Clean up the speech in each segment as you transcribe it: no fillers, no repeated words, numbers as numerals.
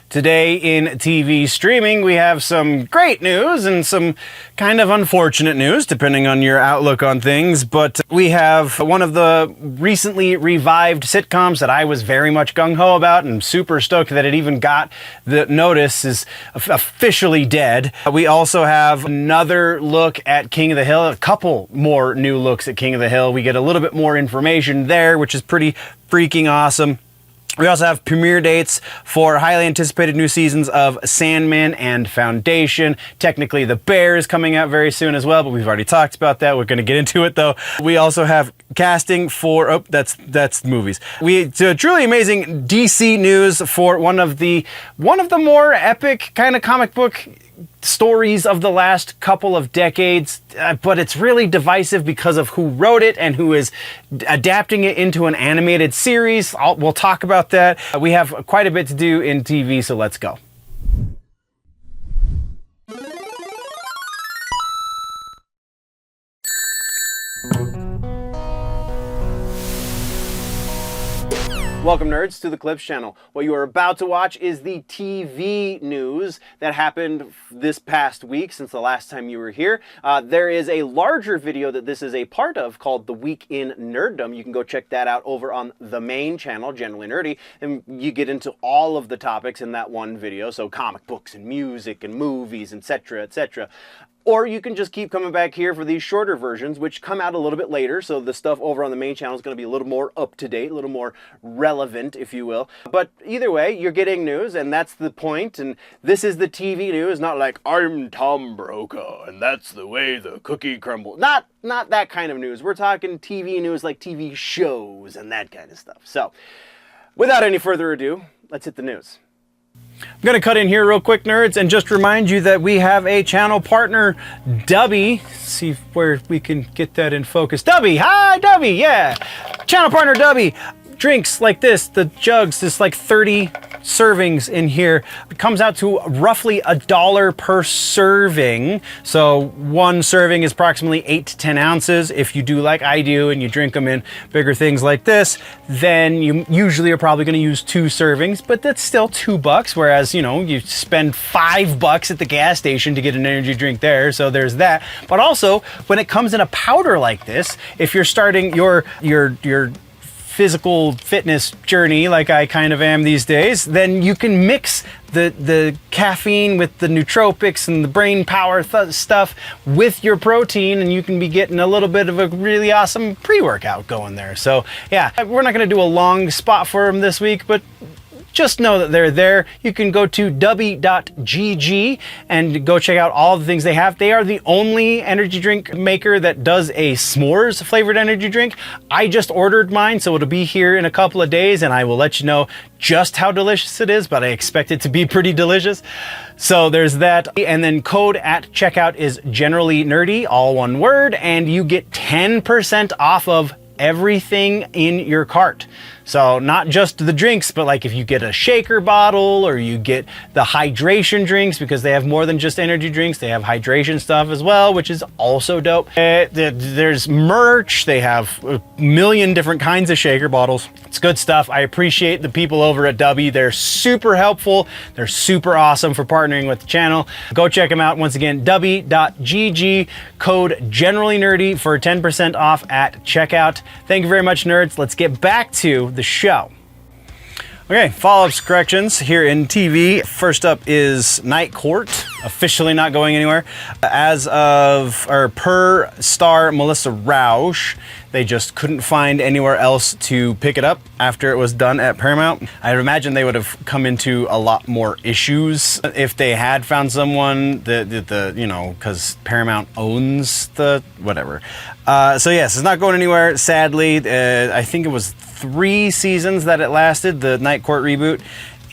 Today in TV streaming, we have some great news and some kind of unfortunate news, depending on your outlook on things. But we have one of the recently revived sitcoms that I was very much gung-ho about and super stoked that it even got the notice is officially dead. We also have another look at King of the Hill, a couple more new looks at King of the Hill. We get a little bit more information there, which is pretty freaking awesome. We also have premiere dates for highly anticipated new seasons of Sandman and Foundation. Technically, The Bear is coming out very soon as well, but we've already talked about that. We're going to get into it, though. We also have casting for... Oh, that's movies. It's truly amazing DC news for one of the more epic kind of comic book stories of the last couple of decades, but it's really divisive because of who wrote it and who is adapting it into an animated series. We'll talk about that. We have quite a bit to do in TV, so let's go. Welcome, nerds, to the Clips channel. What you are about to watch is the TV news that happened this past week since the last time you were here. There is a larger video that this is a part of called The Week in Nerddom. You can go check that out over on the main channel, Generally Nerdy, and you get into all of the topics in that one video, so comic books and music and movies, etc., etc. Or you can just keep coming back here for these shorter versions, which come out a little bit later, so the stuff over on the main channel is going to be a little more up-to-date, a little more relevant, if you will. But either way, you're getting news, and that's the point, and this is the TV news, not like, I'm Tom Brokaw, and that's the way the cookie crumbles. Not that kind of news. We're talking TV news like TV shows and that kind of stuff. So, without any further ado, let's hit the news. I'm going to cut in here real quick, nerds, and just remind you that we have a channel partner, DUBBY. See where we can get that in focus. DUBBY! Hi, DUBBY! Yeah! Channel partner DUBBY. Drinks like this, the jugs, there's like 30 servings in here. It comes out to roughly $1 per serving. So one serving is approximately 8 to 10 ounces. If you do like I do and you drink them in bigger things like this, then you usually are probably going to use 2 servings, but that's still $2. Whereas, you know, you spend $5 at the gas station to get an energy drink there. So there's that. But also, when it comes in a powder like this, if you're starting your physical fitness journey like I kind of am these days, then you can mix the caffeine with the nootropics and the brain power stuff with your protein, and you can be getting a little bit of a really awesome pre-workout going there. So yeah, we're not going to do a long spot for them this week, but just know that they're there. You can go to dubby.gg and go check out all the things they have. They are the only energy drink maker that does a s'mores flavored energy drink. I just ordered mine, so it'll be here in a couple of days, and I will let you know just how delicious it is, but I expect it to be pretty delicious. So there's that. And then code at checkout is Generally Nerdy, all one word, and you get 10% off of everything in your cart. So not just the drinks, but like if you get a shaker bottle or you get the hydration drinks, because they have more than just energy drinks, they have hydration stuff as well, which is also dope. There's merch. They have a million different kinds of shaker bottles. It's good stuff. I appreciate the people over at DUBBY. They're super helpful. They're super awesome for partnering with the channel. Go check them out. Once again, dubby.gg, code Generally Nerdy for 10% off at checkout. Thank you very much, nerds. Let's get back to the show. Okay, follow-ups, corrections here in TV. First up is Night Court, officially not going anywhere. As of, or per star Melissa Rauch, they just couldn't find anywhere else to pick it up after it was done at Paramount. I'd imagine they would have come into a lot more issues if they had found someone that you know, because Paramount owns the whatever. So yes, it's not going anywhere, sadly. I think it was 3 seasons that it lasted, the Night Court reboot,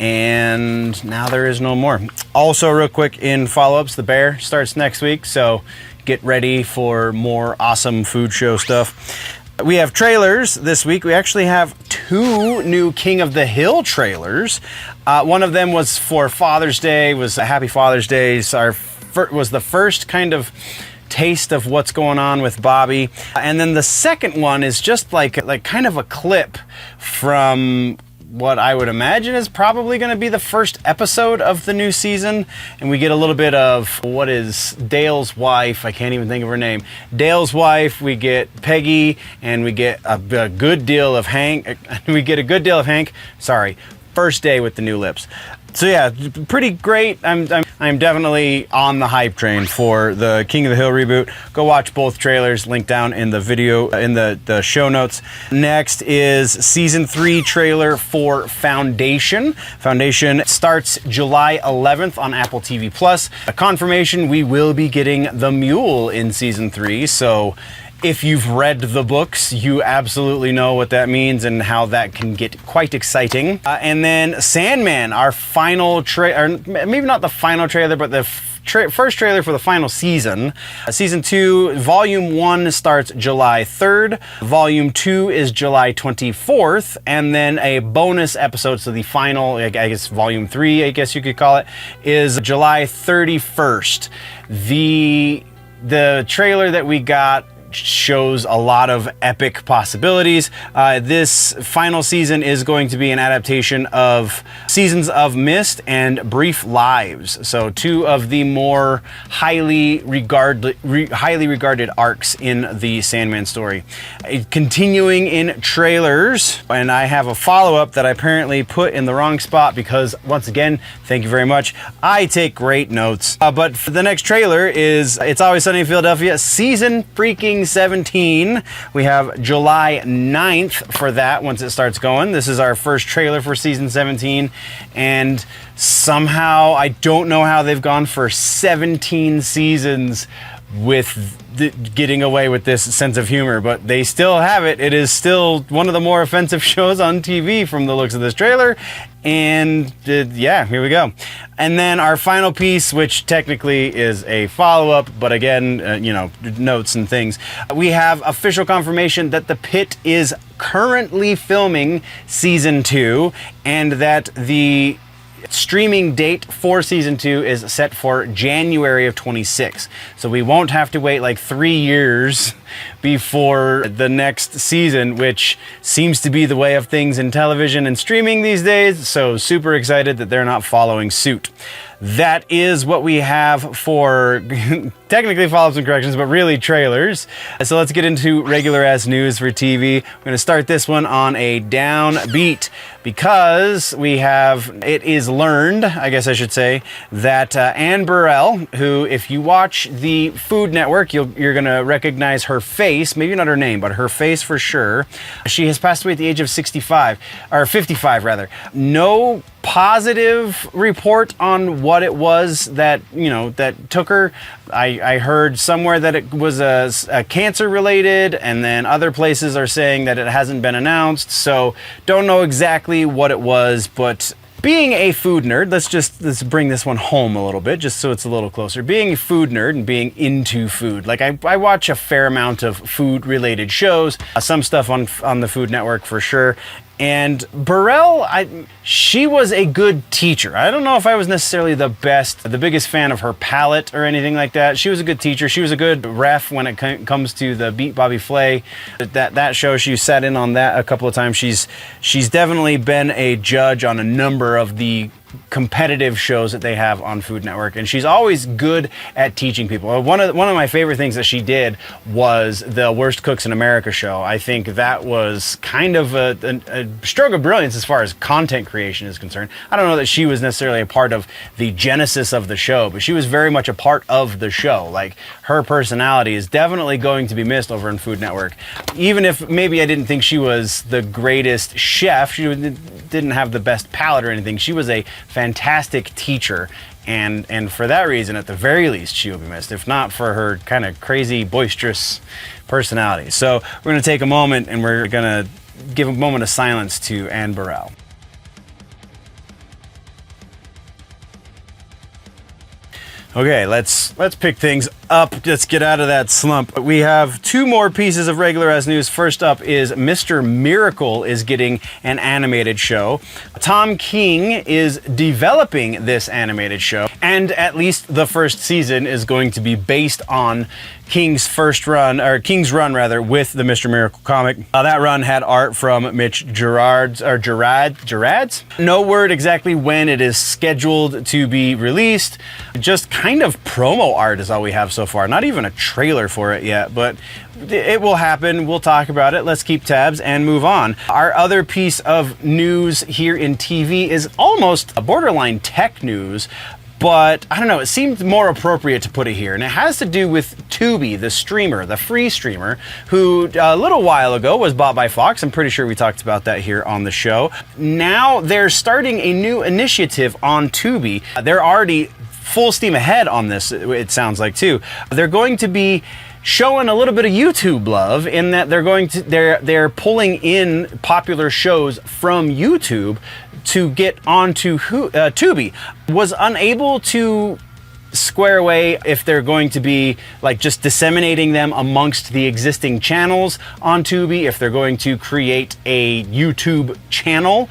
and now there is no more. Also, real quick in follow-ups, The Bear starts next week, so get ready for more awesome food show stuff. We have trailers this week. We actually have 2 new King of the Hill trailers. One of them was for Father's Day, was a Happy Father's Day. Was the first kind of taste of what's going on with Bobby. And then the second one is just like kind of a clip from what I would imagine is probably going to be the first episode of the new season. And we get a little bit of what is Dale's wife. I can't even think of her name. Dale's wife. We get Peggy, and we get a good deal of Hank. Sorry, first day with the new lips. So yeah, pretty great. I'm definitely on the hype train for the King of the Hill reboot. Go watch both trailers, link down in the video, in the show notes. Next is season 3 trailer for Foundation. Foundation starts July 11th on Apple TV Plus. A confirmation we will be getting the mule in season 3, so if you've read the books, you absolutely know what that means and how that can get quite exciting. And then Sandman, our final trailer, maybe not the final trailer, but the first trailer for the final season. Season 2, Volume 1 starts July 3rd. Volume 2 is July 24th. And then a bonus episode, so the final, I guess Volume 3, I guess you could call it, is July 31st. The trailer that we got shows a lot of epic possibilities. This final season is going to be an adaptation of Seasons of Mist and Brief Lives. So 2 of the more highly regarded arcs in the Sandman story. Continuing in trailers, and I have a follow-up that I apparently put in the wrong spot because, once again, thank you very much, I take great notes. But for the next trailer is It's Always Sunny in Philadelphia, season freaking 17. We have July 9th for that once it starts going. This is our first trailer for season 17, and somehow I don't know how they've gone for 17 seasons with getting away with this sense of humor, but they still have it. It is still one of the more offensive shows on TV from the looks of this trailer. And yeah, here we go. And then our final piece, which technically is a follow-up, but again, notes and things. We have official confirmation that the Pitt is currently filming season 2, and that the streaming date for season 2 is set for January of 26. So we won't have to wait like 3 years before the next season, which seems to be the way of things in television and streaming these days. So super excited that they're not following suit. That is what we have for technically follow-ups and corrections, but really trailers. So let's get into regular ass news for TV. We're going to start this one on a downbeat because we have, it is learned, I guess I should say, that Anne Burrell, who, if you watch the Food Network, you're going to recognize her face, maybe not her name, but her face for sure. She has passed away at the age of 65, or 55 rather. No positive report on what it was that, that took her. I heard somewhere that it was a cancer related, and then other places are saying that it hasn't been announced. So don't know exactly what it was, but being a food nerd, let's bring this one home a little bit, just so it's a little closer. Being a food nerd and being into food, like I watch a fair amount of food related shows, some stuff on the Food Network for sure. And Burrell, she was a good teacher. I don't know if I was necessarily the biggest fan of her palate or anything like that. She was a good teacher. She was a good ref when it comes to the Beat Bobby Flay. That show, she sat in on that a couple of times. She's definitely been a judge on a number of the competitive shows that they have on Food Network, and she's always good at teaching people. One of my favorite things that she did was the Worst Cooks in America show. I think that was kind of a stroke of brilliance as far as content creation is concerned. I don't know that she was necessarily a part of the genesis of the show, but she was very much a part of the show. Like, her personality is definitely going to be missed over in Food Network. Even if maybe I didn't think she was the greatest chef, she didn't have the best palate or anything, she was a fantastic teacher, and for that reason, at the very least, she will be missed, if not for her kind of crazy, boisterous personality. So we're going to take a moment and we're going to give a moment of silence to Anne Burrell. Okay, let's pick things up. Let's get out of that slump. We have two more pieces of regular as news. First up is Mr. Miracle is getting an animated show. Tom King is developing this animated show, and at least the first season is going to be based on King's run rather, with the Mr. Miracle comic. That run had art from Mitch Gerads. No word exactly when it is scheduled to be released. Just kind of promo art is all we have so far. Not even a trailer for it yet, but it will happen. We'll talk about it. Let's keep tabs and move on. Our other piece of news here in TV is almost a borderline tech news, but I don't know, it seemed more appropriate to put it here. And it has to do with Tubi, the streamer, the free streamer, who a little while ago was bought by Fox. I'm pretty sure we talked about that here on the show. Now they're starting a new initiative on Tubi. They're already full steam ahead on this, it sounds like, too. They're going to be showing a little bit of YouTube love in that they're pulling in popular shows from YouTube to get onto Tubi. Was unable to square away if they're going to be like just disseminating them amongst the existing channels on Tubi, if they're going to create a YouTube channel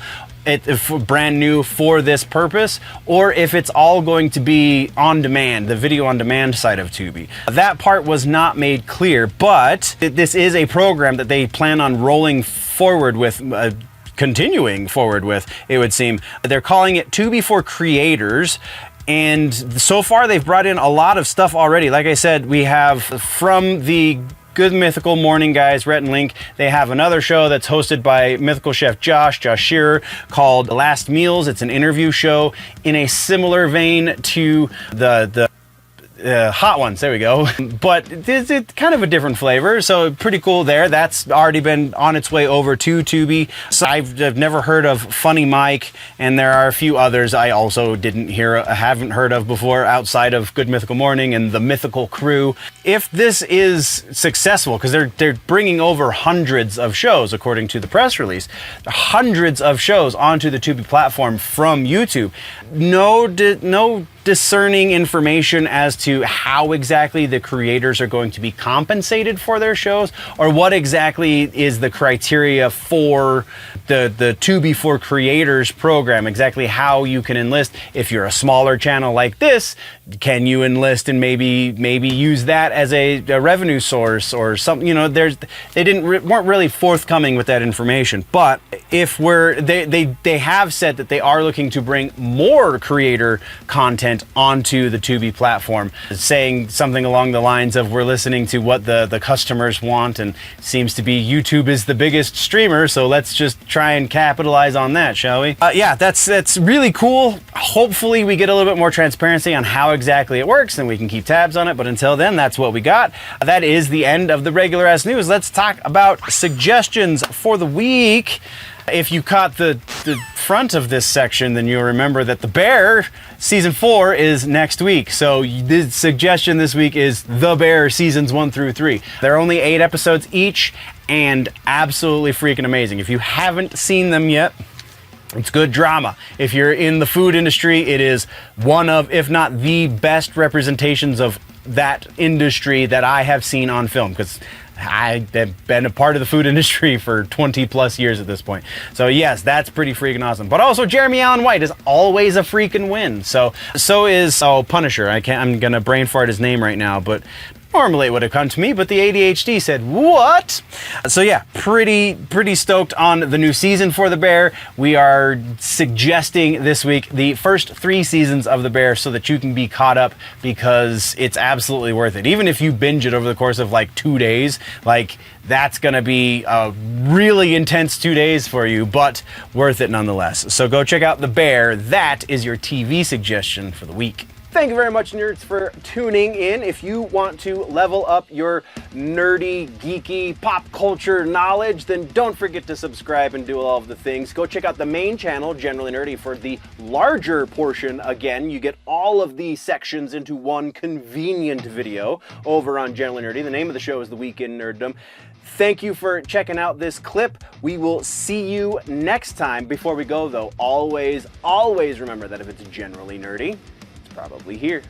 brand new for this purpose, or if it's all going to be on demand, the video on demand side of Tubi. That part was not made clear, but this is a program that they plan on rolling forward with, continuing forward with, it would seem. They're calling it Tubi for Creators. And so far they've brought in a lot of stuff already. Like I said, we have from the Good Mythical Morning guys, Rhett and Link. They have another show that's hosted by Mythical Chef Josh Shearer, called Last Meals. It's an interview show in a similar vein to the Hot Ones, there we go. But it's kind of a different flavor, so pretty cool there. That's already been on its way over to Tubi. So I've never heard of FunnyMike, and there are a few others I also haven't heard of before outside of Good Mythical Morning and the Mythical Crew. If this is successful, because they're bringing over hundreds of shows, according to the press release, hundreds of shows onto the Tubi platform from YouTube. No discerning information as to how exactly the creators are going to be compensated for their shows, or what exactly is the criteria for the Tubi for Creators program, exactly how you can enlist. If you're a smaller channel like this, can you enlist and maybe use that as a revenue source or something? You know, they weren't really forthcoming with that information. But if they have said that they are looking to bring more creator content onto the Tubi platform, saying something along the lines of, we're listening to what the customers want, and it seems to be YouTube is the biggest streamer, so let's just try and capitalize on that, shall we? Yeah, that's really cool. Hopefully we get a little bit more transparency on how exactly it works, and we can keep tabs on it. But until then, that's what we got. That is the end of the regular ass news. Let's talk about suggestions for the week. If you caught the front of this section, then you'll remember that The Bear Season 4 is next week. So the suggestion this week is The Bear Seasons 1 through 3. They're only 8 episodes each, and absolutely freaking amazing. If you haven't seen them yet, it's good drama. If you're in the food industry, it is one of, if not the best representations of that industry that I have seen on film, because I have been a part of the food industry for 20 plus years at this point. So yes, that's pretty freaking awesome. But also Jeremy Allen White is always a freaking win. So is Punisher. I'm gonna brain fart his name right now, but normally it would have come to me, but the ADHD said, what? So yeah, pretty stoked on the new season for The Bear. We are suggesting this week the first 3 seasons of The Bear so that you can be caught up, because it's absolutely worth it. Even if you binge it over the course of like 2 days, like that's gonna be a really intense 2 days for you, but worth it nonetheless. So go check out The Bear. That is your TV suggestion for the week. Thank you very much, nerds, for tuning in. If you want to level up your nerdy, geeky, pop culture knowledge, then don't forget to subscribe and do all of the things. Go check out the main channel, Generally Nerdy, for the larger portion. Again, you get all of the sections into one convenient video over on Generally Nerdy. The name of the show is The Week in Nerddom. Thank you for checking out this clip. We will see you next time. Before we go, though, always remember that if it's generally nerdy, probably here.